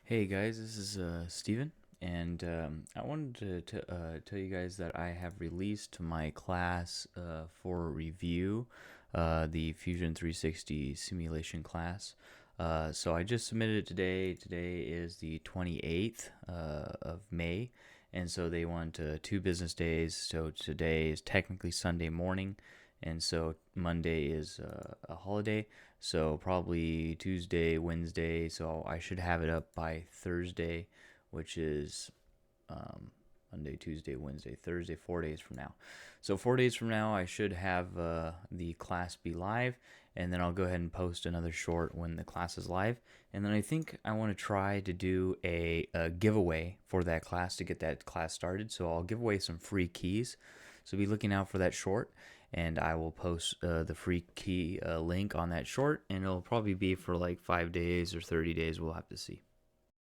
Hey guys, this is Steven, and I wanted to tell you guys that I have released my class for review, the Fusion 360 simulation class. So I just submitted it today. Today is the 28th of May, and so they want 2 business days. So today is technically Sunday morning, and so Monday is a holiday. So probably Tuesday, Wednesday. So I should have it up by Thursday, which is Monday, Tuesday, Wednesday, Thursday, 4 days from now. So 4 days from now, I should have the class be live, and then I'll go ahead and post another short when the class is live. And then I think I want to try to do a giveaway for that class to get that class started. So I'll give away some free keys. So be looking out for that short, and I will post the free key link on that short, and it'll probably be for like 5 days or 30 days. We'll have to see.